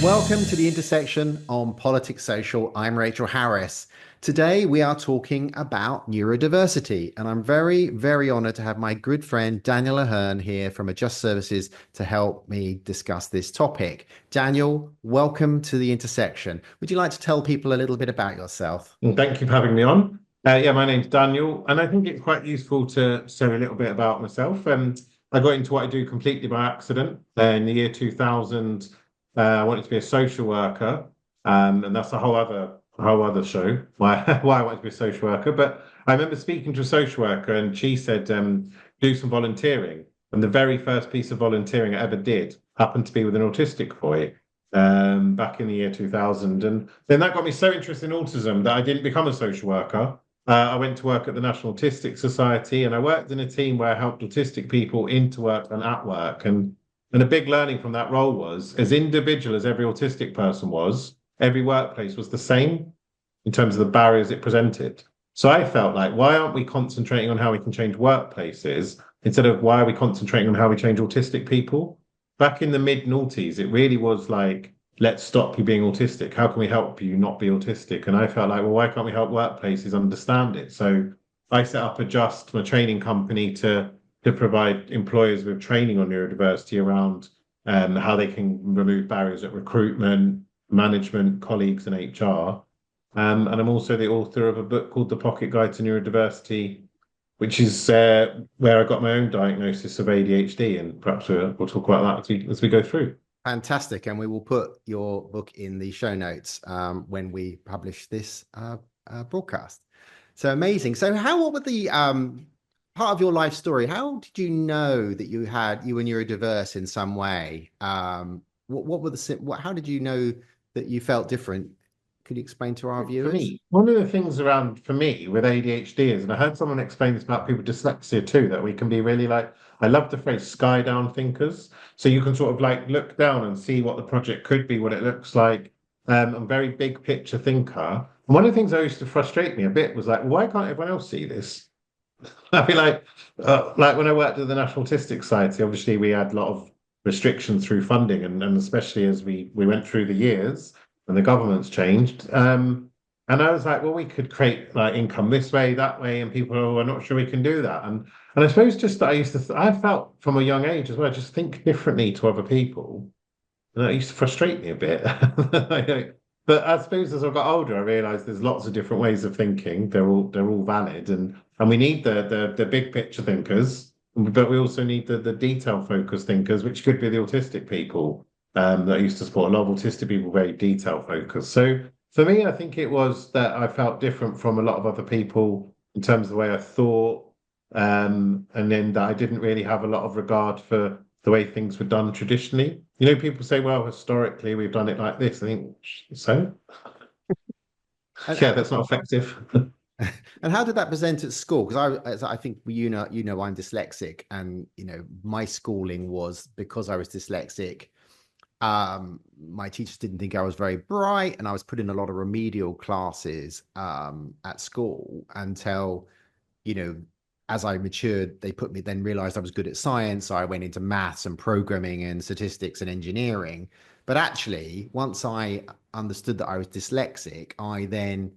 Welcome to the intersection on Politics Social. I'm Rachel Harris. Today we are talking about neurodiversity, and I'm very, very honored to have my good friend Daniel Aherne here from Adjust Services to help me discuss this topic. Daniel, welcome to the intersection. Would you like to tell people a little bit about yourself? And thank you for having me on. My name's Daniel, and I think it's quite useful to say a little bit about myself. I got into what I do completely by accident. In the year 2000, I wanted to be a social worker, and that's a whole other show why why I wanted to be a social worker. But I remember speaking to a social worker, and she said, "Do some volunteering." And the very first piece of volunteering I ever did happened to be with an autistic boy back in the year 2000. And then that got me so interested in autism that I didn't become a social worker. I went to work at the National Autistic Society, and I worked in a team where I helped autistic people into work and at work. And a big learning from that role was, as individual as every autistic person was, every workplace was the same in terms of the barriers it presented. So I felt like, why aren't we concentrating on how we can change workplaces instead of why are we concentrating on how we change autistic people? Back in the mid noughties, it really was like, let's stop you being autistic. How can we help you not be autistic? And I felt like, well, why can't we help workplaces understand it? So I set up Adjust, my training company, to provide employers with training on neurodiversity around how they can remove barriers at recruitment, management, colleagues, and HR. And I'm also the author of a book called The Pocket Guide to Neurodiversity, which is where I got my own diagnosis of ADHD, and perhaps we'll talk about that as we go through. Fantastic. And we will put your book in the show notes when we publish this broadcast. So amazing. So what were the part of your life story? How did you know that you were neurodiverse in some way? What were how did you know that you felt different? Could you explain to our For viewers? me, one of the things around for me with ADHD is, and I heard someone explain this about people with dyslexia too, that we can be really like, I love the phrase sky down thinkers. So you can sort of like look down and see what the project could be, what it looks like. I'm a very big picture thinker. And one of the things that used to frustrate me a bit was like, why can't everyone else see this? I feel like when I worked at the National Autistic Society, obviously we had a lot of restrictions through funding, and especially as we went through the years and the government's changed. And I was like, well, we could create like income this way, that way, and people are not sure we can do that. And I suppose just that I felt from a young age as well, just think differently to other people, and that used to frustrate me a bit. But I suppose as I got older, I realised there's lots of different ways of thinking. They're all valid, and we need the big picture thinkers, but we also need the detail focused thinkers, which could be the autistic people that I used to support. A lot of autistic people very detail focused. So for me, I think it was that I felt different from a lot of other people in terms of the way I thought, and then that I didn't really have a lot of regard for the way things were done traditionally. You know, people say, well, historically, we've done it like this. I think, so? And, Yeah, that's not effective. and how did that present at school? Because I think I'm dyslexic, and my schooling was because I was dyslexic. My teachers didn't think I was very bright, and I was put in a lot of remedial classes at school until, you know, as I matured, they then realized I was good at science. So I went into maths and programming and statistics and engineering. But actually, once I understood that I was dyslexic, I then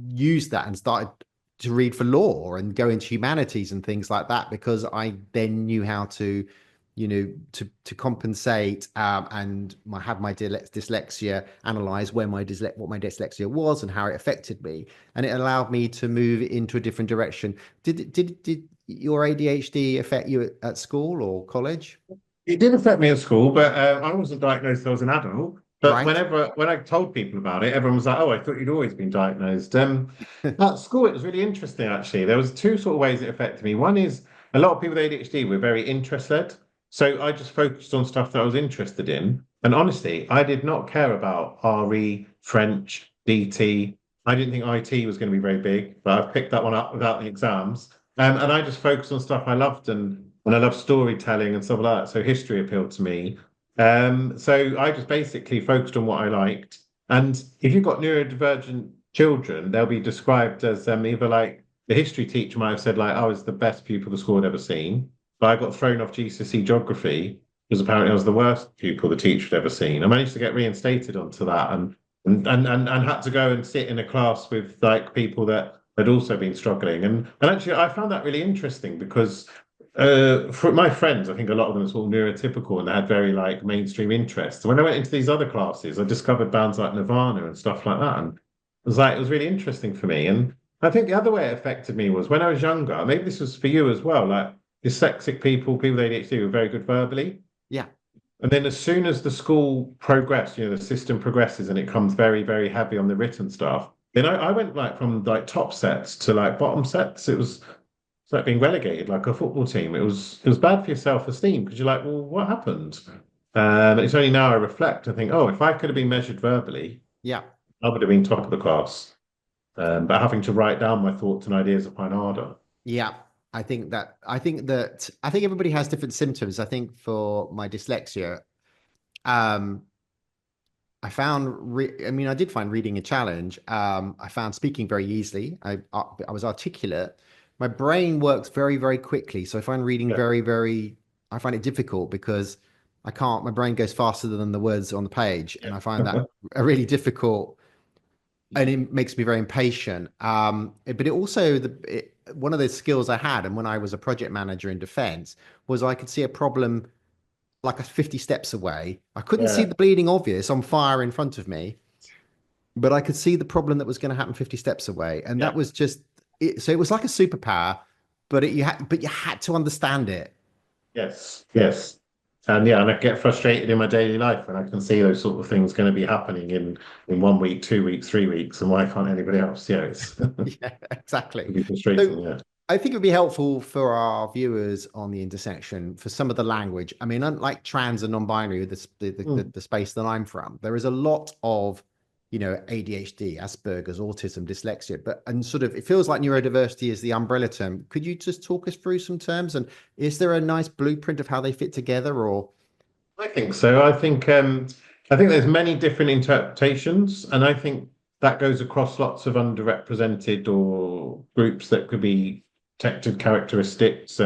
used that and started to read for law and go into humanities and things like that, because I then knew how to to compensate and have my dyslexia, analyze what my dyslexia was and how it affected me, and it allowed me to move into a different direction. Did your ADHD affect you at school or college? It did affect me at school, but I wasn't diagnosed until I was an adult. But Right. when I told people about it, everyone was like, "Oh, I thought you'd always been diagnosed." At school, it was really interesting, actually. There was two sort of ways it affected me. One is a lot of people with ADHD were very interest-led. So I just focused on stuff that I was interested in. And honestly, I did not care about RE, French, DT. I didn't think IT was going to be very big, but I've picked that one up without the exams. And I just focused on stuff I loved, and I love storytelling and stuff like that. So history appealed to me. So I just basically focused on what I liked. And if you've got neurodivergent children, they'll be described as either like the history teacher might have said, like, I was the best pupil the school had ever seen, but I got thrown off GCSE geography. because apparently I was the worst pupil the teacher had ever seen. I managed to get reinstated onto that and had to go and sit in a class with like people that had also been struggling. And actually I found that really interesting because for my friends, I think a lot of them are sort of neurotypical and they had very like mainstream interests. So when I went into these other classes, I discovered bands like Nirvana and stuff like that. And it was really interesting for me. And I think the other way it affected me was when I was younger, maybe this was for you as well, like dyslexic people, people with ADHD were very good verbally. Yeah. And then as soon as the school progressed, the system progresses and it comes very, very heavy on the written stuff. Then I went like from like top sets to like bottom sets. It's like being relegated like a football team. It was bad for your self-esteem because you're like, well, what happened? It's only now I reflect and think, oh, if I could have been measured verbally, Yeah. I would have been top of the class. But having to write down my thoughts and ideas I find harder. Yeah. I think everybody has different symptoms. I think for my dyslexia, um, I mean, I did find reading a challenge. I found speaking very easily. I was articulate. My brain works very, very quickly. So I find reading Yeah, I find it difficult because my brain goes faster than the words on the page. And I find yeah. that a really difficult, and it makes me very impatient. But it also, one of the skills I had, and when I was a project manager in defense, was I could see a problem like 50 steps away. I couldn't see Yeah. the bleeding obvious on fire in front of me, but I could see the problem that was going to happen 50 steps away. And Yeah. that was just it. So it was like a superpower, but you had to understand it. Yes. Yes. And yeah, and I get frustrated in my daily life when I can see those sort of things going to be happening in 1 week, 2 weeks, 3 weeks, and why can't anybody else? Yeah, it's Yeah, exactly. it'd be So frustrating. Yeah. I think it would be helpful for our viewers on the intersection for some of the language. I mean, unlike trans and non-binary, Mm. the space that I'm from, there is a lot of, ADHD, Asperger's, autism, dyslexia, and sort of it feels like neurodiversity is the umbrella term. Could you just talk us through some terms? And is there a nice blueprint of how they fit together or? I think so. I think there's many different interpretations, and I think that goes across lots of underrepresented or groups that could be protected characteristics.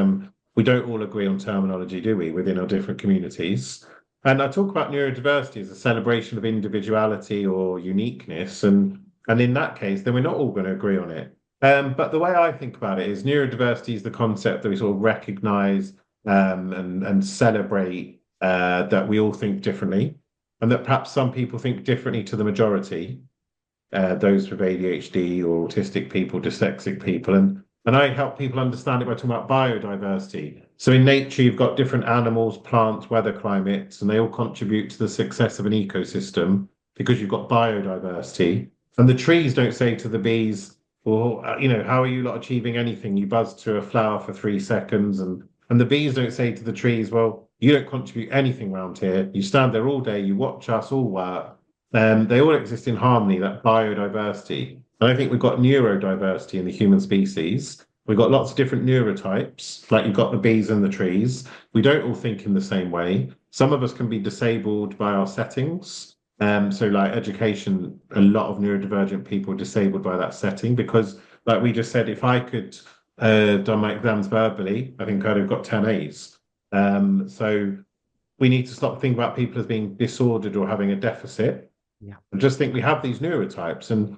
We don't all agree on terminology, do we, within our different communities? And I talk about neurodiversity as a celebration of individuality or uniqueness, and in that case, then we're not all going to agree on it. But the way I think about it is neurodiversity is the concept that we sort of recognize and celebrate that we all think differently, and that perhaps some people think differently to the majority, those with ADHD or autistic people, dyslexic people, and I help people understand it by talking about biodiversity. So in nature, you've got different animals, plants, weather, climates, and they all contribute to the success of an ecosystem because you've got biodiversity. And the trees don't say to the bees, well, how are you lot achieving anything? You buzz to a flower for 3 seconds, and the bees don't say to the trees, well, you don't contribute anything around here. You stand there all day, you watch us all work. They all exist in harmony, that biodiversity. And I think we've got neurodiversity in the human species. We've got lots of different neurotypes, like you've got the bees and the trees. We don't all think in the same way. Some of us can be disabled by our settings. So like education, a lot of neurodivergent people are disabled by that setting because, like we just said, if I could done my exams verbally, I think I'd have got 10 A's. So we need to stop thinking about people as being disordered or having a deficit. Yeah. I just think we have these neurotypes, and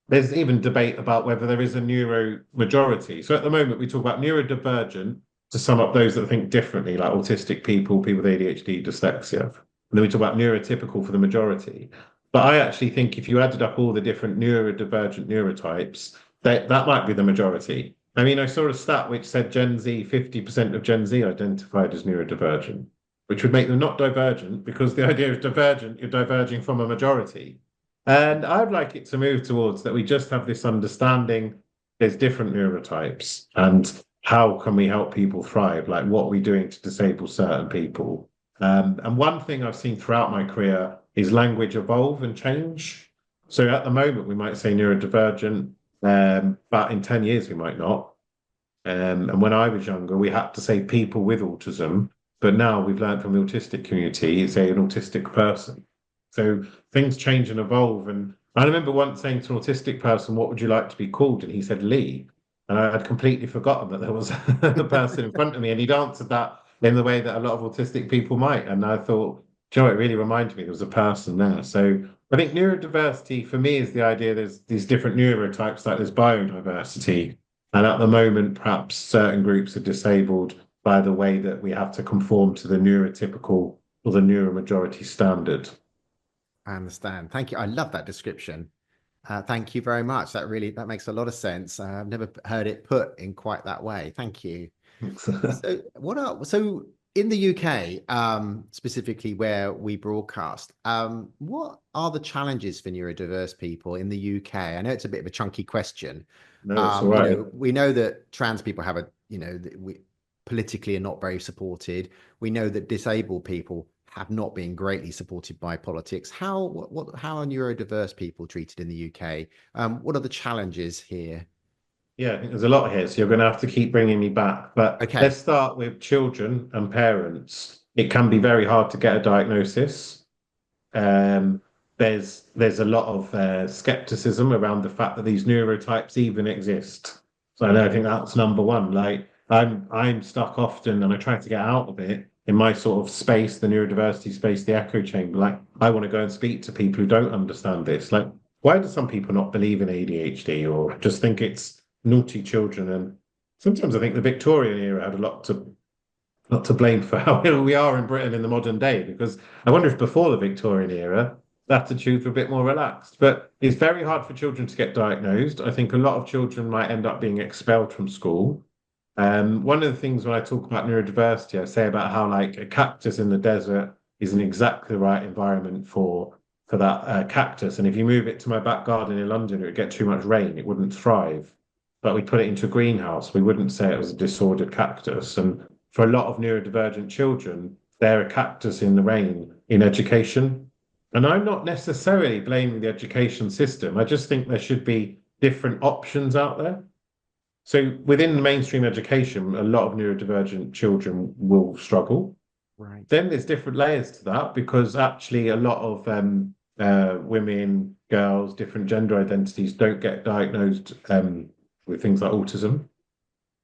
there's even debate about whether there is a neuro majority. So at the moment, we talk about neurodivergent to sum up those that think differently, like autistic people, people with ADHD, dyslexia. And then we talk about neurotypical for the majority. But I actually think if you added up all the different neurodivergent neurotypes, that might be the majority. I mean, I saw a stat which said Gen Z, 50% of Gen Z identified as neurodivergent, which would make them not divergent because the idea is divergent, you're diverging from a majority. And I'd like it to move towards that we just have this understanding there's different neurotypes and how can we help people thrive? Like what are we doing to disable certain people? And one thing I've seen throughout my career is language evolve and change. So at the moment, we might say neurodivergent, but in 10 years, we might not. And when I was younger, we had to say people with autism, but now we've learned from the autistic community, it's an autistic person. So things change and evolve. And I remember once saying to an autistic person, what would you like to be called? And he said, Lee. And I had completely forgotten that there was a person in front of me, and he'd answered that in the way that a lot of autistic people might. And I thought, do you know, it really reminded me there was a person there. So I think neurodiversity for me is the idea there's these different neurotypes, like there's biodiversity. And at the moment, perhaps certain groups are disabled by the way that we have to conform to the neurotypical or the neuromajority standard. I understand. Thank you. I love that description. Thank you very much. That makes a lot of sense. I've never heard it put in quite that way. Thank you. So in the UK, specifically where we broadcast, what are the challenges for neurodiverse people in the UK? I know it's a bit of a chunky question. No, it's all right. We know that trans people have we politically are not very supported. We know that disabled people have not been greatly supported by politics. How are neurodiverse people treated in the UK? What are the challenges here? Yeah, I think there's a lot here, so you're going to have to keep bringing me back. But Okay. let's start with children and parents. It can be very hard to get a diagnosis. There's a lot of skepticism around the fact that these neurotypes even exist. So I think that's number one. Like I'm stuck often, and I try to get out of it in my sort of space, the neurodiversity space, the echo chamber. Like I want to go and speak to people who don't understand this. Like why do some people not believe in ADHD or just think it's naughty children? And sometimes I think the Victorian era had a lot to blame for how ill we are in Britain in the modern day, because I wonder if before the Victorian era, the attitudes were a bit more relaxed. But it's very hard for children to get diagnosed. I think a lot of children might end up being expelled from school. One of the things when I talk about neurodiversity, I say about how like a cactus in the desert isn't exactly the right environment for that cactus. And if you move it to my back garden in London, it would get too much rain, it wouldn't thrive. But we put it into a greenhouse, we wouldn't say it was a disordered cactus. And for a lot of neurodivergent children, they're a cactus in the rain in education. And I'm not necessarily blaming the education system. I just think there should be different options out there. So within the mainstream education, a lot of neurodivergent children will struggle. Right. Then there's different layers to that, because actually a lot of women, girls, different gender identities don't get diagnosed with things like autism.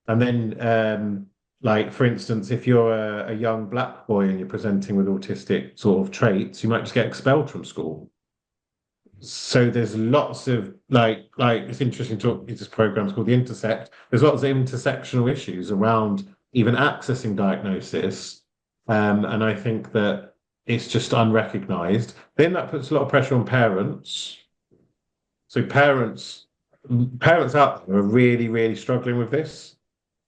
And then, like, for instance, if you're a young black boy and you're presenting with autistic sort of traits, you might just get expelled from school. So there's lots of like it's interesting to talk. This program's called The Intersect. There's lots of intersectional issues around even accessing diagnosis, and I think that it's just unrecognized. Then that puts a lot of pressure on parents. So parents out there are really, really struggling with this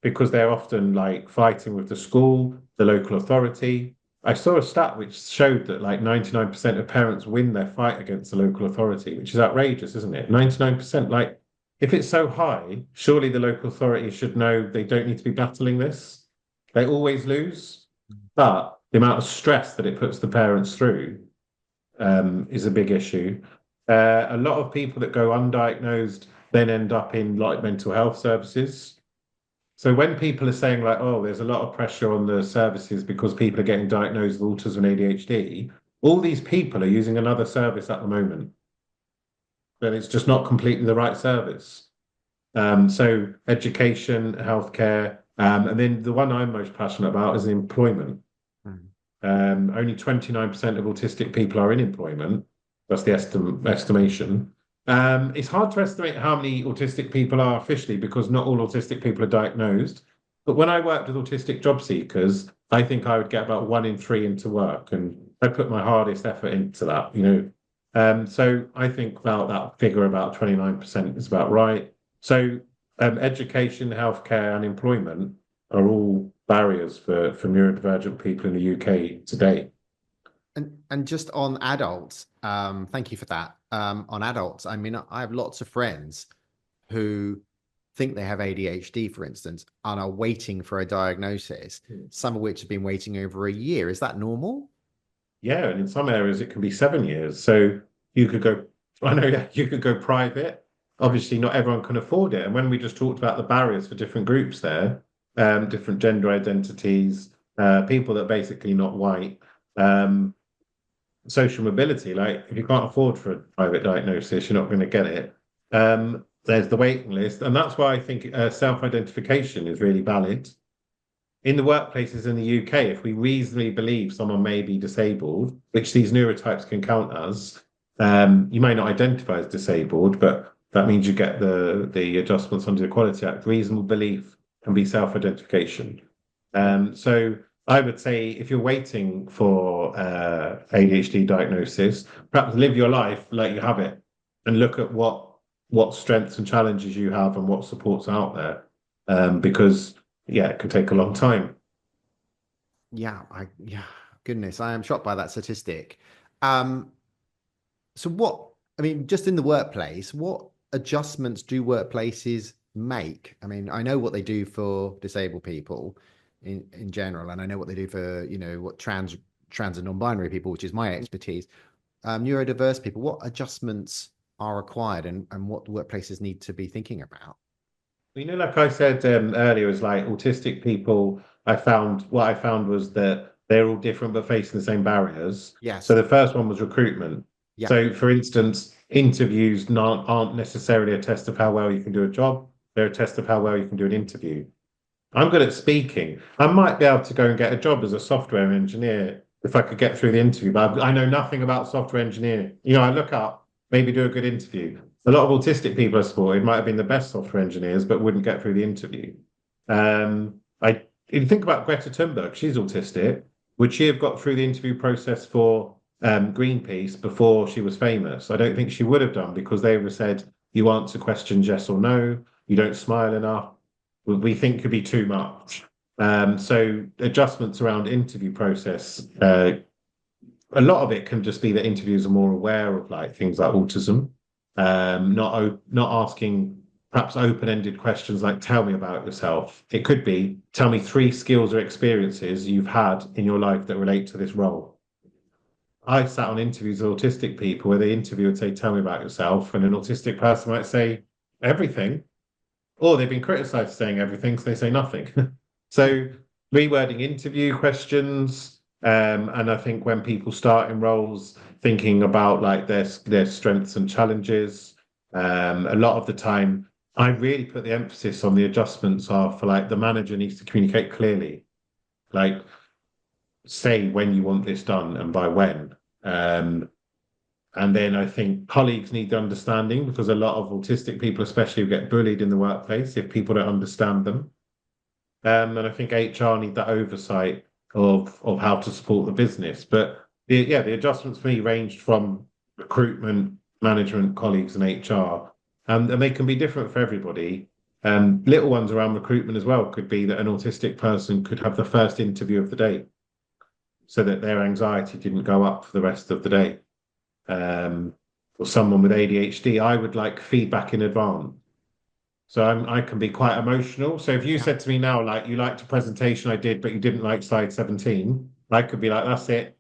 because they're often like fighting with the school, the local authority. I saw a stat which showed that like 99% of parents win their fight against the local authority, which is outrageous, isn't it? 99%. Like, if it's so high, surely the local authority should know they don't need to be battling this. They always lose. But the amount of stress that it puts the parents through is a big issue. A lot of people that go undiagnosed then end up in like mental health services. So when people are saying like, oh, there's a lot of pressure on the services because people are getting diagnosed with autism and ADHD, all these people are using another service at the moment. But it's just not completely the right service. So education, healthcare, and then the one I'm most passionate about is employment. Only 29% of autistic people are in employment. That's the estimation. It's hard to estimate how many autistic people are officially because not all autistic people are diagnosed. But when I worked with autistic job seekers, I think I would get about 1 in 3 into work, and I put my hardest effort into that, you know. So I think about that figure, about 29% is about right. So education, healthcare, and employment are all barriers for neurodivergent people in the UK today. And just on adults, thank you for that. On adults, I mean, I have lots of friends who think they have ADHD, for instance, and are waiting for a diagnosis, some of which have been waiting over a year. Is that normal? Yeah, and in some areas it can be 7 years. So you could go, I know, yeah, you could go private. Obviously, not everyone can afford it. And when we just talked about the barriers for different groups there, different gender identities, people that are basically not white, social mobility, like if you can't afford for a private diagnosis, you're not going to get it. There's the waiting list. And that's why I think self-identification is really valid. in the workplaces in the UK, if we reasonably believe someone may be disabled, which these neurotypes can count as, you may not identify as disabled, but that means you get the adjustments under the Equality Act. Reasonable belief can be self-identification. So I would say if you're waiting for ADHD diagnosis, perhaps live your life like you have it and look at what strengths and challenges you have and what supports out there. Because yeah, it could take a long time. Yeah, goodness, I am shocked by that statistic. Um, so what, I mean, just in the workplace, what adjustments do workplaces make? I mean, I know what they do for disabled people in general, and I know what they do for, what trans and non-binary people, which is my expertise. Neurodiverse people, what adjustments are required and what workplaces need to be thinking about? Like I said earlier, is like autistic people. What I found was that they're all different but facing the same barriers. So Yes. the first one was recruitment. Yeah. So, for instance, interviews aren't necessarily a test of how well you can do a job. They're a test of how well you can do an interview. I'm good at speaking. I might be able to go and get a job as a software engineer if I could get through the interview, but I know nothing about software engineering. I look up, maybe do a good interview. A lot of autistic people I supported might have been the best software engineers, but wouldn't get through the interview. I you think about Greta Thunberg, she's autistic. Would she have got through the interview process for Greenpeace before she was famous? I don't think she would have done because they would have said, you answer questions yes or no, you don't smile enough we think could be too much. So adjustments around interview process, a lot of it can just be that interviews are more aware of like things like autism, not asking perhaps open-ended questions like tell me about yourself. It could be tell me 3 skills or experiences you've had in your life that relate to this role. I sat on interviews with autistic people where the interviewer would say, tell me about yourself. And an autistic person might say, everything. Or they've been criticized for saying everything, so they say nothing. So rewording interview questions, and I think when people start in roles, thinking about like their strengths and challenges, a lot of the time, I really put the emphasis on the adjustments are for like the manager needs to communicate clearly, like say when you want this done and by when. And then I think colleagues need the understanding because a lot of autistic people, especially, get bullied in the workplace if people don't understand them. And I think HR need that oversight of how to support the business. But the adjustments for me ranged from recruitment, management, colleagues, and HR, and they can be different for everybody. Little ones around recruitment as well could be that an autistic person could have the first interview of the day, so that their anxiety didn't go up for the rest of the day. Or someone with ADHD, I would like feedback in advance. So I can be quite emotional. So if you Yeah. said to me now, like you liked a presentation I did, but you didn't like slide 17, I could be like, that's it.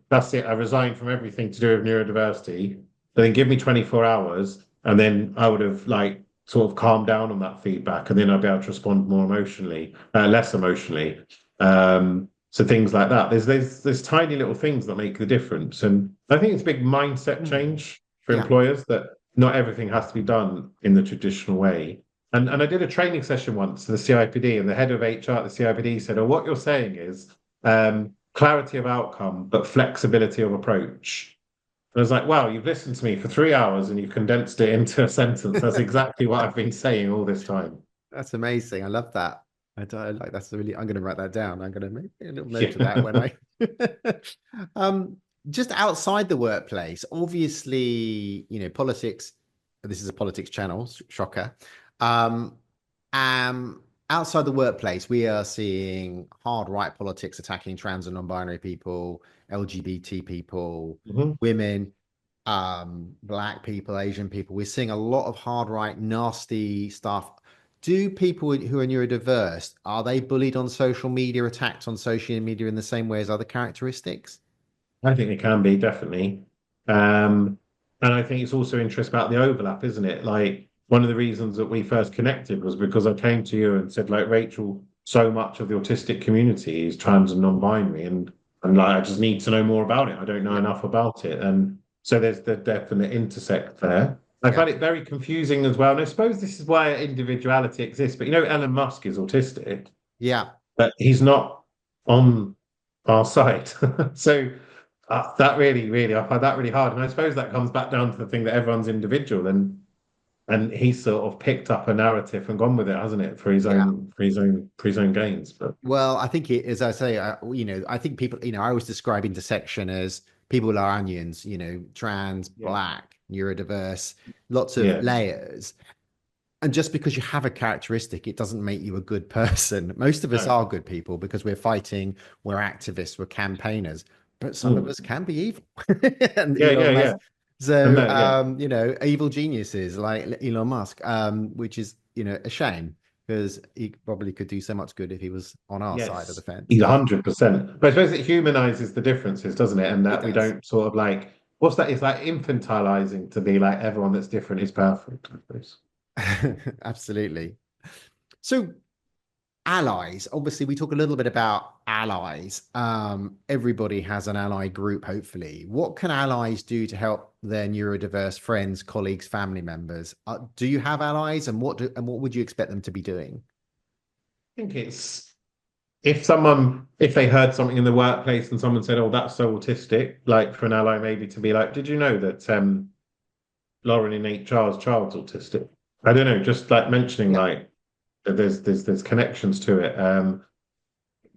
That's it. I resign from everything to do with neurodiversity. But then give me 24 hours, and then I would have like sort of calmed down on that feedback, and then I'd be able to respond more emotionally, less emotionally. So things like that. There's tiny little things that make the difference, and I think it's a big mindset change for Yeah. employers that not everything has to be done in the traditional way. And I did a training session once to the CIPD, and the head of HR at the CIPD said, "Oh, what you're saying is clarity of outcome, but flexibility of approach." And I was like, "Wow, you've listened to me for 3 hours and you've condensed it into a sentence. That's exactly what I've been saying all this time." That's amazing. I love that. I like that's really. I'm going to write that down. I'm going to make a little note of that when Yeah. I. um, just outside the workplace, obviously, politics. This is a politics channel. Shocker. Um, outside the workplace, we are seeing hard right politics attacking trans and non-binary people, LGBT people, Mhm. women, Black people, Asian people. We're seeing a lot of hard right, nasty stuff. Do people who are neurodiverse, are they bullied on social media, attacked on social media in the same way as other characteristics? I think it can be, definitely. Um, and I think it's also interesting about the overlap, isn't it? Like one of the reasons that we first connected was because I came to you and said, like, Rachel, so much of the autistic community is trans and non-binary, and like I just need to know more about it. I don't know Yeah. enough about it. And so there's the definite intersect there. I Yeah. find it very confusing as well. And I suppose this is why individuality exists. But Elon Musk is autistic. Yeah. but he's not on our side. So that really, I find that really hard. And I suppose that comes back down to the thing that everyone's individual, and he's sort of picked up a narrative and gone with it, hasn't it, for his Yeah. own for his own gains. But Well, I think it, as I say, I think people, I always describe intersection as people are onions, trans, yeah, black, neurodiverse, lots of yeah, layers. And just because you have a characteristic, it doesn't make you a good person. Most of us no, are good people because we're fighting, we're activists, we're campaigners, but some of mm. us can be evil. And Yeah, Elon yeah, Musk. yeah, and So, no, yeah, evil geniuses like Elon Musk, which is, a shame because he probably could do so much good if he was on our side of the yes, fence. he's 100%. But I suppose it humanizes the differences, doesn't it? And It that we does. don't sort of like what's that? It's like infantilizing to be like everyone that's different is perfect, I suppose. Absolutely. So, allies, obviously we talk a little bit about allies. Everybody has an ally group, hopefully. What can allies do to help their neurodiverse friends, colleagues, family members? Do you have allies, and what would you expect them to be doing? I think it's if they heard something in the workplace and someone said, "Oh, that's so autistic," like for an ally maybe to be like, "Did you know that Lauren in HR's child's autistic?" I don't know, just like mentioning Yeah. like that there's connections to it.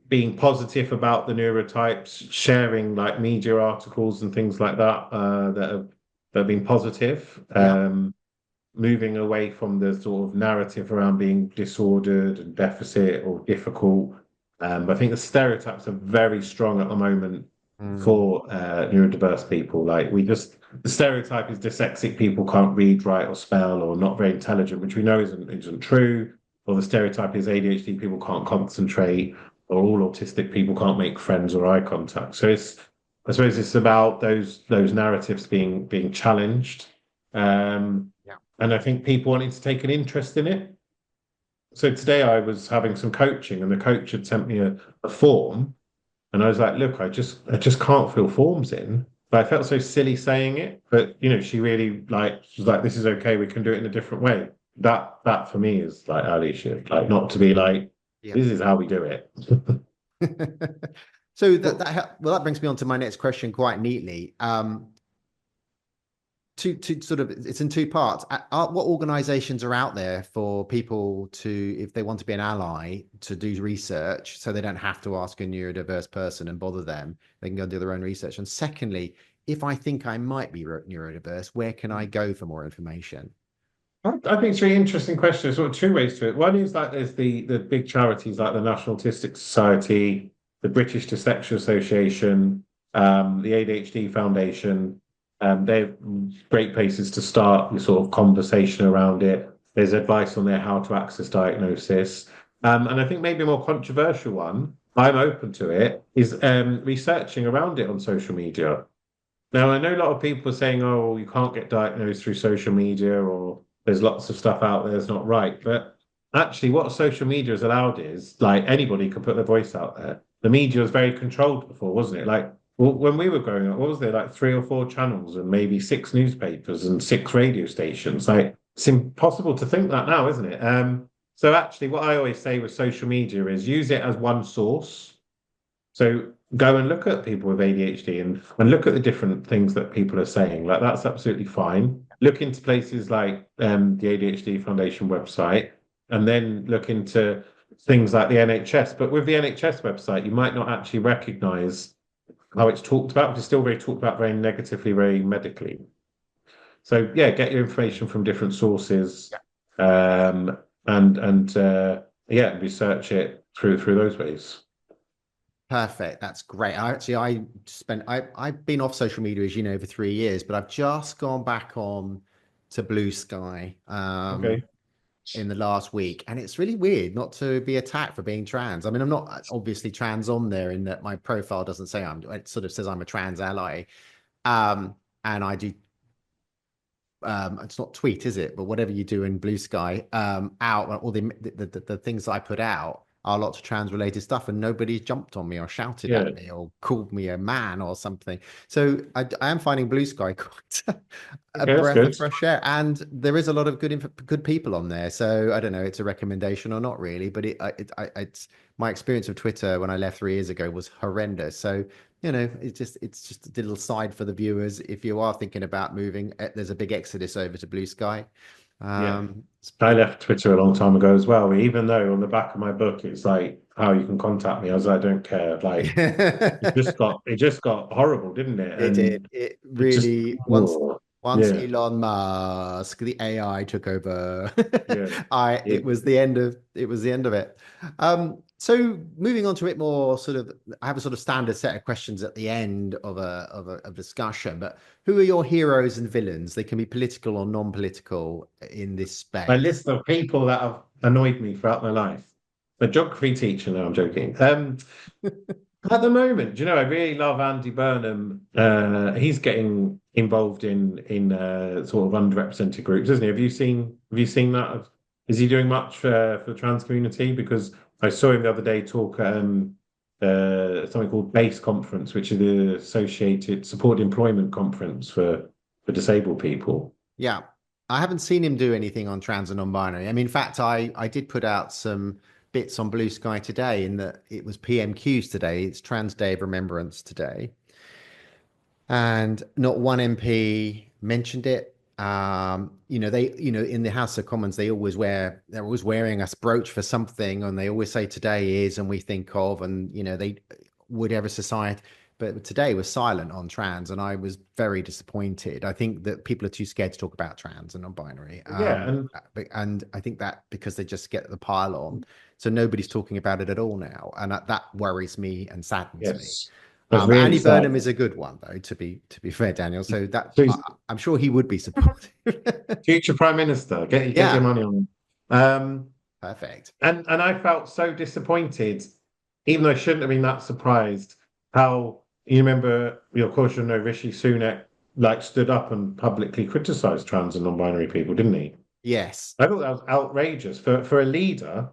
Being positive about the neurotypes, sharing like media articles and things like that that have been positive. Yeah. Moving away from the sort of narrative around being disordered and deficit or difficult. I think the stereotypes are very strong at the moment Mm, for neurodiverse people. Like the stereotype is dyslexic people can't read, write, or spell, or not very intelligent, which we know isn't true. Or the stereotype is ADHD people can't concentrate, or all autistic people can't make friends or eye contact. So I suppose it's about those narratives being challenged. Um, yeah. and I think people wanted to take an interest in it. So today I was having some coaching, and the coach had sent me a form, and I was like, "Look, I just can't fill forms in." But I felt so silly saying it. But she really like she was like, "This is okay. We can do it in a different way." That for me is like allyship, like not to be like, Yeah. "This is how we do it." So Well, well, that brings me on to my next question quite neatly. To sort of, it's in two parts. What organizations are out there for people to, if they want to be an ally, to do research so they don't have to ask a neurodiverse person and bother them? They can go and do their own research. And secondly, if I think I might be neurodiverse, where can I go for more information? I think it's a really interesting question. There's sort of two ways to it. One is like there's the big charities like the National Autistic Society, the British Dyslexia Association, the ADHD Foundation. They're great places to start the sort of conversation around it. There's advice on there how to access diagnosis. And I think maybe a more controversial one, I'm open to it, is researching around it on social media. Now, I know a lot of people are saying, oh, you can't get diagnosed through social media, or there's lots of stuff out there that's not right. But actually, what social media has allowed is like anybody can put their voice out there. The media was very controlled before, wasn't it? Like when we were growing up, what was there, like three or four channels and maybe six newspapers and six radio stations? Like it's impossible to think that now, isn't it? So actually, what I always say with social media is use it as one source. So go and look at people with ADHD and look at the different things that people are saying. Like that's absolutely fine. Look into places like the ADHD Foundation website, and then look into things like the NHS. But with the NHS website, you might not actually recognise how it's talked about. It's still very talked about very negatively, very medically. So yeah, get your information from different sources, and yeah, research it through those ways. Perfect. That's great. I've been off social media, as you know, for 3 years, but I've just gone back on to Blue Sky Okay. in the last week, and it's really weird not to be attacked for being trans. I mean, I'm not obviously trans on there in that my profile doesn't say I'm. It sort of says I'm a trans ally, and I do. It's not tweet, is it? But whatever you do in Blue Sky, out all the things that I put out. are lots of trans related stuff, and nobody's jumped on me or shouted Yeah. at me or called me a man or something. So I am finding Blue Sky quite a Okay, that's breath of good. fresh air, and there is a lot of good people on there. So I don't know, it's a recommendation or not really, but it's my experience of Twitter when I left 3 years ago was horrendous. So it's just a little side for the viewers. If you are thinking about moving, there's a big exodus over to Blue Sky. Yeah. Um, I left Twitter a long time ago as well, even though on the back of my book it's like how you can contact me. I was like, I don't care. Like it just got horrible, didn't it? It did. And It it just really oh, once yeah, Elon Musk, the AI took over, yeah. I it It, was the end of it was the end of it. So moving on to it more sort of, I have a sort of standard set of questions at the end of a discussion, but who are your heroes and villains? They can be political or non-political in this my space. list of people that have annoyed me throughout my life. The geography teacher, no, I'm joking. At the moment, do you know, I really love Andy Burnham. He's getting involved in sort of underrepresented groups, isn't he? Have you seen that? Is he doing much for the trans community? Because I saw him the other day talk at something called BASE conference, which is the Associated Support Employment Conference for disabled people. Yeah. I haven't seen him do anything on trans and non-binary. I mean, in fact, I did put out some bits on Blue Sky today in that it was PMQs today. It's Trans Day of Remembrance today. And not one MP mentioned it. In the House of Commons, they're always wearing a brooch for something, and they always say today is, and we think of, and they would ever society. But today was silent on trans, and I was very disappointed. I think that people are too scared to talk about trans and non-binary. Yeah, and And I think that because they just get the pile on, so nobody's talking about it at all now, and that worries me and saddens me. yes, that's But really Andy sad. Burnham is a good one, though. To be fair, Daniel. So that So I'm sure he would be supportive. future Prime Minister, get your Yeah, money on. Um, perfect. and I felt so disappointed, even though I shouldn't have been that surprised. How you remember, of course, you know Rishi Sunak like stood up and publicly criticised trans and non-binary people, didn't he? Yes. I thought that was outrageous for a leader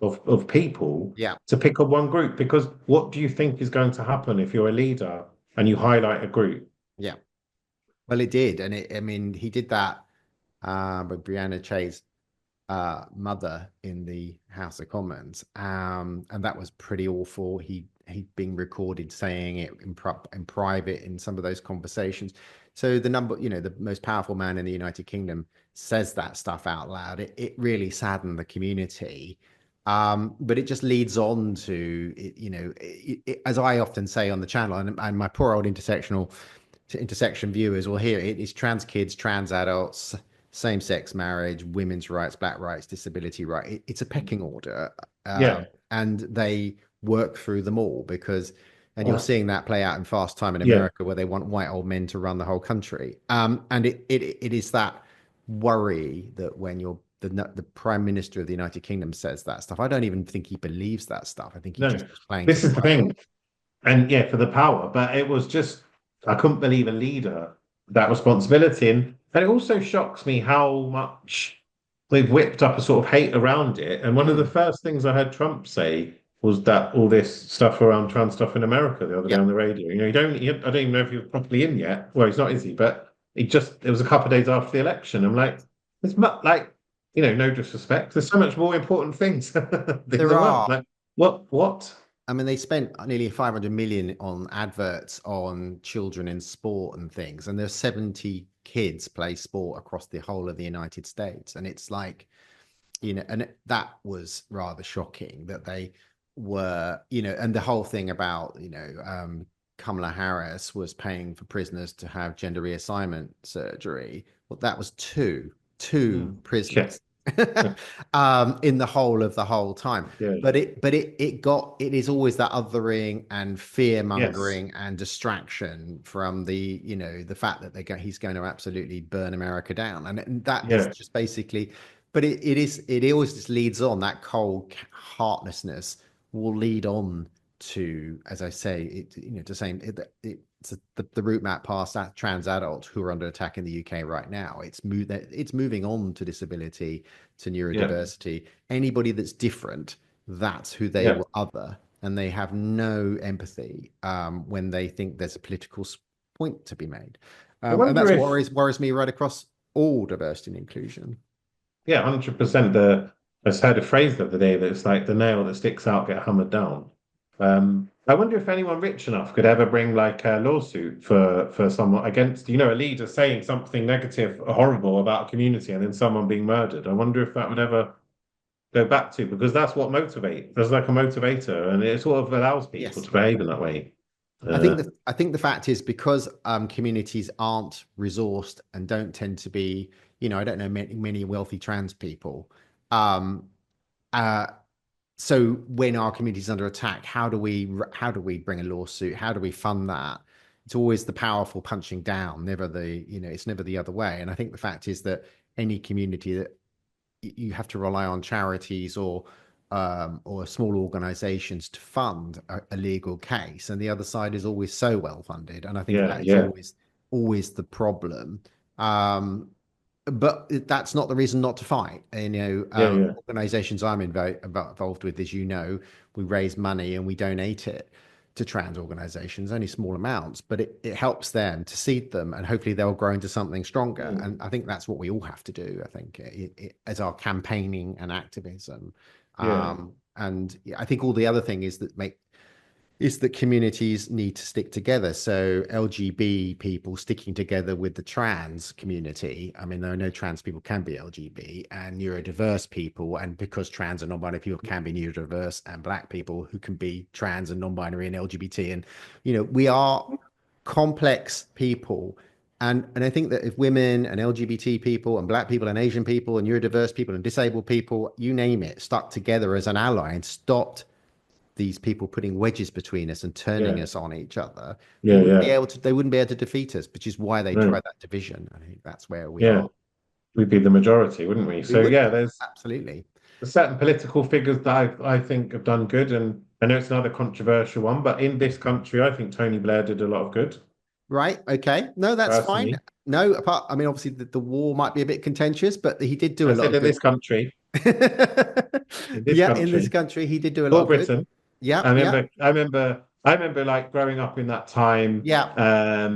of people Yeah. to pick on one group. Because what do you think is going to happen if you're a leader and you highlight a group? Yeah. Well, it did, and I mean, he did that with Brianna Chay's mother in the House of Commons, and that was pretty awful. He'd been recorded saying it in private in some of those conversations. So the most powerful man in the United Kingdom says that stuff out loud. It really saddened the community. But it just leads on to as I often say on the channel, and my poor old intersection viewers will hear it, is trans kids, trans adults, same-sex marriage, women's rights, black rights, disability right. It's a pecking order, Yeah. and they work through them all and you're seeing that play out in Fast Time in Yeah. America, where they want white old men to run the whole country. And it is that worry that when the Prime Minister of the United Kingdom says that stuff, I don't even think he believes that stuff. I think he No, just was playing to this the is the crowd. thing. And yeah, for the power, but it was just, I couldn't believe a leader that responsibility. And it also shocks me how much they've whipped up a sort of hate around it. And one of the Mm, first things I heard Trump say was that all this stuff around trans stuff in America the other day yeah. on the radio. I don't even know if he was properly in yet. Well, he's not, is he? But it was a couple of days after the election. I'm like, like, no disrespect. There's so much more important things in There the world. are. Like, what? I mean, they spent nearly 500 million on adverts on children in sport and things, and there's 70 kids play sport across the whole of the United States. And it's like, and that was rather shocking that they were, and the whole thing about, Kamala Harris was paying for prisoners to have gender reassignment surgery. Well, that was two Mm. Yeah. prisoners in the whole of the whole time. Yeah. But it is always that othering and fear Yes. mongering and distraction from the fact that he's going to absolutely burn America down, and that is Yeah. just basically. But it always just leads on, that cold heartlessness will lead on to, as I say, to saying it's the route map past that trans adults who are under attack in the UK right now. It's moving on to disability, to Yeah. neurodiversity. Anybody that's different that's who they Yeah. were other, and they have no empathy when they think there's a political point to be made. I And wonder that's what if, worries me right across all diversity and inclusion. yeah, 100%. I just heard a phrase the other day that it's like the nail that sticks out get hammered down. I wonder if anyone rich enough could ever bring like a lawsuit for someone against, a leader saying something negative or horrible about a community and then someone being murdered. I wonder if that would ever go back to, because that's what motivates. There's like a motivator, and it sort of allows people Yes. to behave in that way. I think the fact is because communities aren't resourced and don't tend to be, I don't know many wealthy trans people. Um, uh, so when our community is under attack, how do we bring a lawsuit? How do we fund that? It's always the powerful punching down, never it's never the other way. And I think the fact is that any community that you have to rely on charities or small organizations to fund a legal case, and the other side is always so well funded, and I think Yeah, that is yeah, always the problem. um but that's not the reason not to fight. yeah, yeah, Organizations I'm involved with, as you know, we raise money and we donate it to trans organizations, only small amounts, but it helps them to seed them, and hopefully they'll grow into something stronger. mm, And I think that's what we all have to do, I think, as our campaigning and activism. yeah, And I think all the other thing is that communities need to stick together. So LGB people sticking together with the trans community. I mean, there are no trans people can be LGB, and neurodiverse people, and because trans and non-binary people can be neurodiverse, and black people who can be trans and non-binary and LGBT. And, we are complex people. And I think that if women and LGBT people and black people and Asian people and neurodiverse people and disabled people, you name it, stuck together as an ally and stopped these people putting wedges between us and turning yeah, us on each other, yeah, yeah. they wouldn't be able to defeat us, which is why they No, try that division. I think that's where we yeah. are. We'd be the majority, wouldn't we? We So would yeah, be. there's Absolutely. certain political figures that I think have done good, and I know it's another controversial one, but in this country, I think Tony Blair did a lot of good, Right. Okay. No, that's fine. personally. No, I mean, obviously the war might be a bit contentious, but he did do I a lot said of in good. this country, in this Yeah, in this country, country, he did do a lot or of good. Britain. Yeah, I yeah, remember, I remember, I remember like growing up in that time, yeah,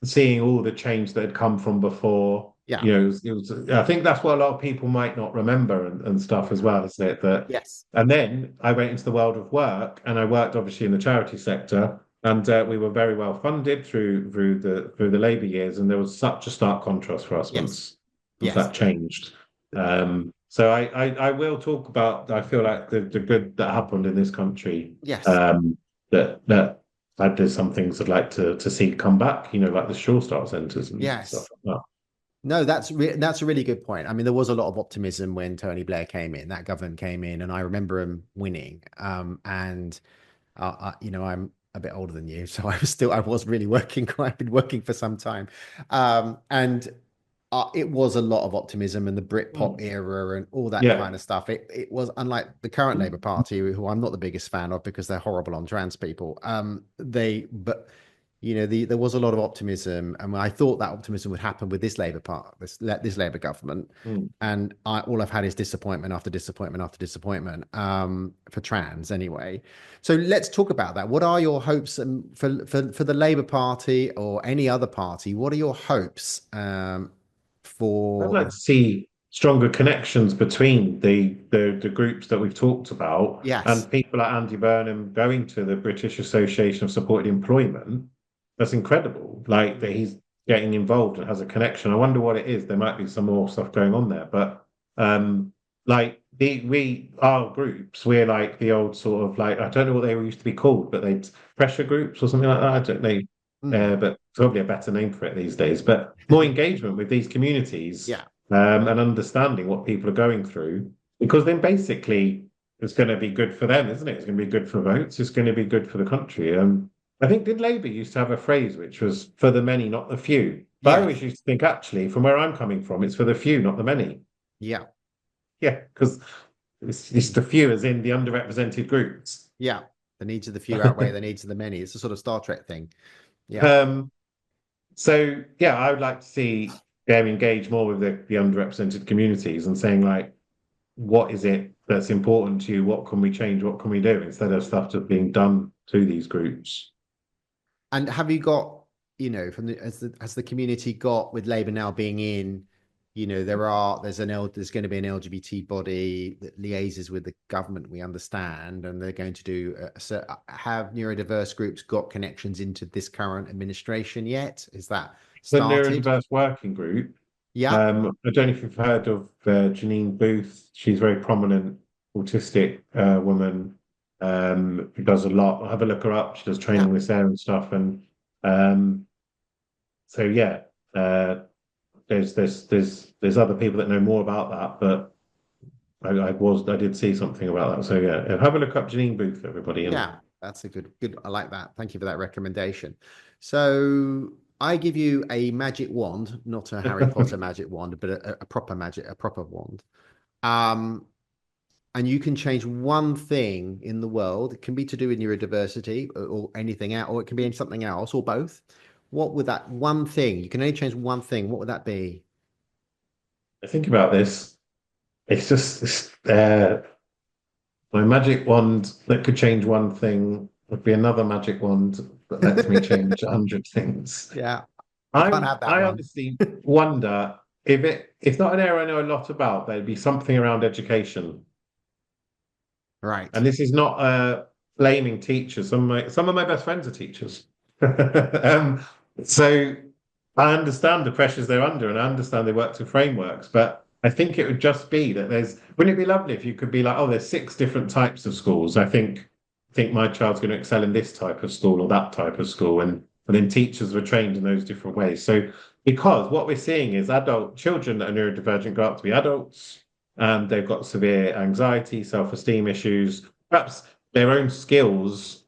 seeing all the change that had come from before. yeah. I think that's what a lot of people might not remember and stuff as well, isn't it? Yes, And then I went into the world of work, and I worked obviously in the charity sector, and we were very well funded through the Labour years, and there was such a stark contrast for us yes, once yes, that changed. So I will talk about, I feel like the good that happened in this country, yes, um, that there's some things I'd like to see come back, like the Sure Start centres and stuff yes. like that. No, that's a really good point. I mean, there was a lot of optimism when Tony Blair came in, that government came in, and I remember him winning. And I'm a bit older than you, so I was really working. I've been working for some time, and it was a lot of optimism and the Britpop Mm. era and all that Yeah. kind of stuff. It was unlike the current Labour Party, who I'm not the biggest fan of because they're horrible on trans people. But there was a lot of optimism, and I thought that optimism would happen with this Labour government. Mm. And all I've had is disappointment after disappointment after disappointment, for trans anyway. So let's talk about that. What are your hopes, for the Labour Party or any other party? What are your hopes, I'd for like the? to see stronger connections between the groups that we've talked about Yes, and people like Andy Burnham going to the British Association of Supported Employment. That's incredible. Like that he's getting involved and has a connection. I wonder what it is. There might be some more stuff going on there, but like our groups, we're like the old sort of like I don't know what they used to be called, but they pressure groups or something like that. I don't know. mm, But probably a better name for it these days. But more engagement with these communities, yeah, and understanding what people are going through, because then basically it's going to be good for them, isn't it? It's going to be good for votes. It's going to be good for the country. I think did Labour used to have a phrase which was "for the many, not the few." But I yes, always used to think, actually, from where I'm coming from, it's for the few, not the many. yeah, Yeah, because it's the few, as in the underrepresented groups. yeah. The needs of the few outweigh the needs of the many. It's a sort of Star Trek thing. Yeah, um, So yeah, I would like to see them engage more with the underrepresented communities and saying like, what is it? that's important to you. What can we change? What can we do instead of stuff that's being done to these groups? And have you got, from has the community got with Labour now being in, there's going to be an LGBT body that liaises with the government, we understand, and they're going to do so have neurodiverse groups got connections into this current administration yet? Is that The started? neurodiverse working group. Yeah. I don't know if you've heard of Janine Booth. She's a very prominent autistic woman who does a lot. Have a look her up. She does Yeah. training this area and stuff. And um, so yeah, there's other people that know more about that, but I did see something about that. So yeah, have a look up Janine Booth, everybody. And Yeah, that's a good. I like that. Thank you for that recommendation. So I give you a magic wand, not a Harry Potter magic wand, but a proper magic, a proper wand. Um, and you can change one thing in the world. It can be to do with neurodiversity or anything else, or it can be something else, or both. What would that one thing? You can only change one thing. What would that be? I think about this. It's just my magic wand that could change one thing would be another magic wand that lets me change 100 things. Yeah, you can't I have that I one. honestly wonder if it's not an area I know a lot about, there'd be something around education. Right. And this is not blaming teachers. Some of my best friends are teachers. um, so I understand the pressures they're under, and I understand they work to frameworks, but I think it would just be that wouldn't it be lovely if you could be like, oh, there's 6 different types of schools. I think my child's going to excel in this type of school or that type of school, and then teachers were trained in those different ways. So because what we're seeing is adult children that are neurodivergent grow up to be adults, and they've got severe anxiety, self-esteem issues, perhaps their own skills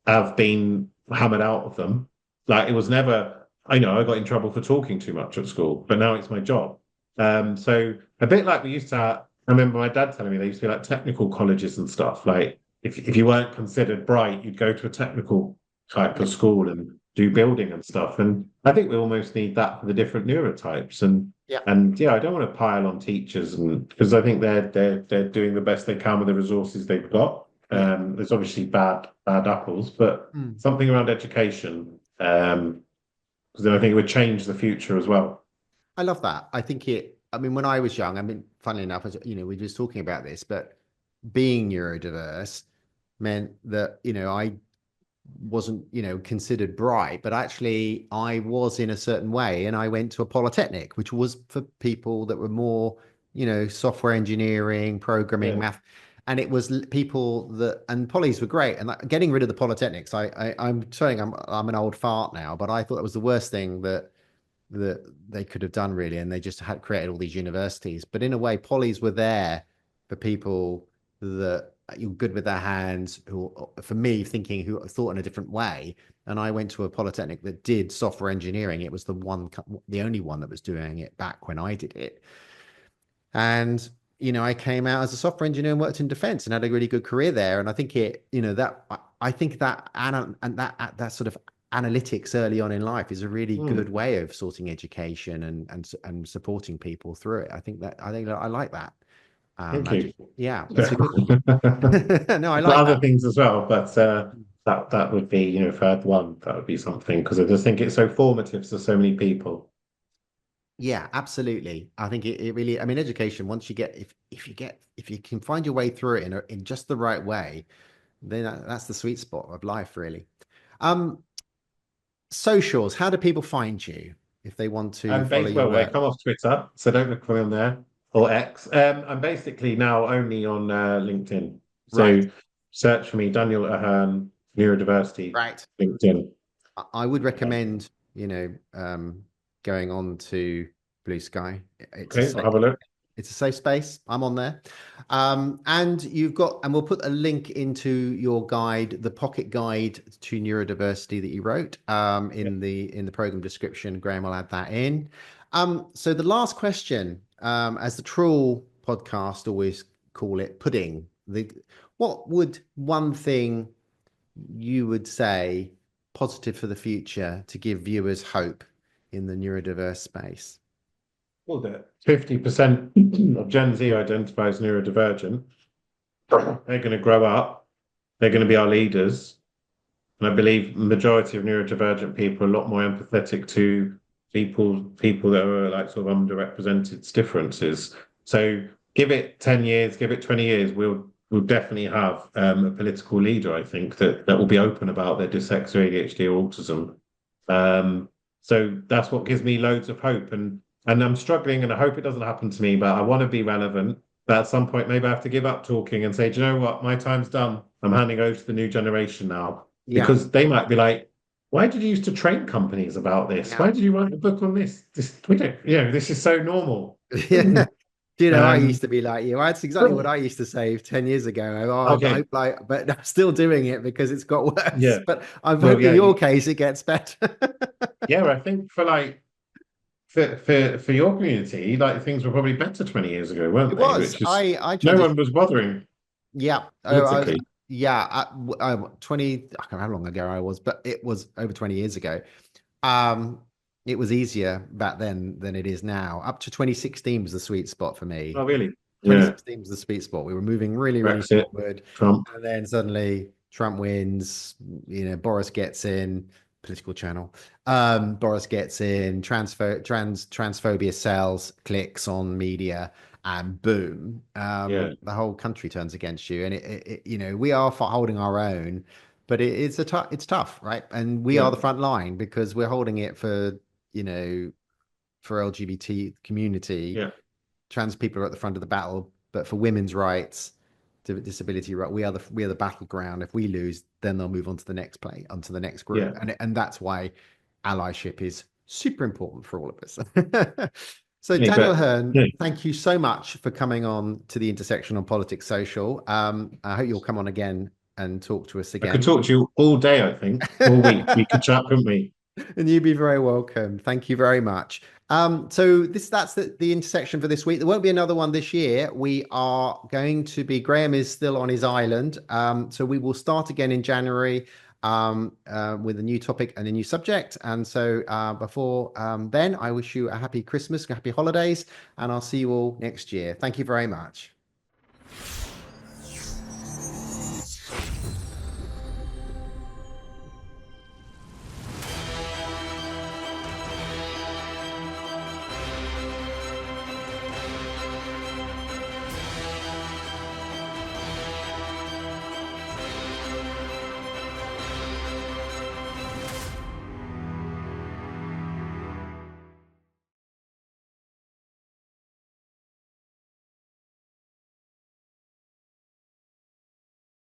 have been hammered out of them. Like it was never, I know I got in trouble for talking too much at school, but now it's my job. So a bit like we used to have, I remember my dad telling me there used to be like technical colleges and stuff. Like if you weren't considered bright, you'd go to a technical type of school and do building and stuff. And I think we almost need that for the different neurotypes. Yeah. And yeah, I don't want to pile on teachers, and because I think they're doing the best they can with the resources they've got. Yeah. There's obviously bad apples, but Mm. something around education, because then I think it would change the future as well. I love that. I mean, when I was young, I mean, funnily enough, we were just talking about this, but being neurodiverse meant that, I wasn't, considered bright, but actually I was in a certain way. And I went to a polytechnic, which was for people that were more, software engineering, programming, Yeah, math. And it was people and polys were great. And getting rid of the polytechnics, I'm saying I'm an old fart now, but I thought that was the worst thing that they could have done really, and they just had created all these universities. But in a way, polys were there for people that you're good with their hands, who, for me, thinking who thought in a different way. And I went to a polytechnic that did software engineering. It was the only one that was doing it back when I did it. And I came out as a software engineer and worked in defense and had a really good career there. And I think I think that and that sort of analytics early on in life is a really good mm, way of sorting education and supporting people through it. I think I like that thank you. magic. Yeah, that's a good one. But No, I like other that. things as well, but that would be, if I had one, that would be something because I just think it's so formative to so many people. Yeah, absolutely. I think it really, I mean, education, once you get, if you can find your way through it in just the right way, then that's the sweet spot of life, really. Um, Socials, how do people find you if they want to I'm follow based your well, I work? come off Twitter, so don't look for me on there or X. I'm basically now only on LinkedIn. So Right, search for me, Daniel Aherne, Neurodiversity, right. LinkedIn. I would recommend, going on to Blue Sky. It's a Okay, I'll safe, have a look. it's a safe space. I'm on there. And we'll put a link into your guide, the pocket guide to neurodiversity that you wrote, Yeah. in the program description. Graham will add that in. So the last question, as the Troll podcast always call it, pudding. What would one thing you would say positive for the future to give viewers hope in the neurodiverse space? Well, that 50% of Gen Z identifies neurodivergent. they're going to grow up, they're going to be our leaders. And I believe majority of neurodivergent people are a lot more empathetic to people that are like sort of underrepresented differences. So give it 10 years, give it 20 years, we'll definitely have a political leader, I think, that will be open about their dyslexia, ADHD, or autism. So that's what gives me loads of hope. And I'm struggling, and I hope it doesn't happen to me, but I want to be relevant. But at some point, maybe I have to give up talking and say, do you know what? My time's done. I'm handing over to the new generation now. Yeah. Because they might be like, why did you used to train companies about this? Yeah. Why did you write a book on this? We don't, this is so normal. Yeah. Do you know, I Um, used to be like you. That's exactly what I used to say 10 years ago. Oh, I okay. hope like, but I'm still doing it because it's got worse. Yeah. But I Well, hope in yeah. your case it gets better. Yeah. I think for like, for your community, like things were probably better 20 years ago, weren't It they? was. Which is, I no one transitioned. was bothering Yeah. politically. Yeah. 20, I can't remember how long ago I was, but it was over 20 years ago. Um, it was easier back then than it is now. Up to 2016 was the sweet spot for me. Oh, really? Yeah. 2016 was the sweet spot. We were moving really, really Brexit, forward. Trump. And then suddenly Trump wins, Boris gets in, political channel. Boris gets in, transphobia sells, clicks on media, and boom, Yeah. the whole country turns against you. And we are holding our own, but it's tough, right? And we are Yeah. the front line because we're holding it you know, for LGBT community. Yeah. Trans people are at the front of the battle, but for women's rights, disability right, we are the battleground. If we lose, then they'll move on to the next onto the next group, Yeah. and that's why allyship is super important for all of us. So Yeah, Daniel but Aherne, yeah, thank you so much for coming on to the Intersection on Politics Social. I hope you'll come on again and talk to us I could again. talk to you all day, I think, all week. We could chat, couldn't we? And you'd be very welcome. Thank you very much. So that's the intersection for this week. There won't be another one this year. We are going to be, Graham is still on his island. So we will start again in January with a new topic and a new subject. And so before then, I wish you a happy Christmas, happy holidays, and I'll see you all next year. Thank you very much.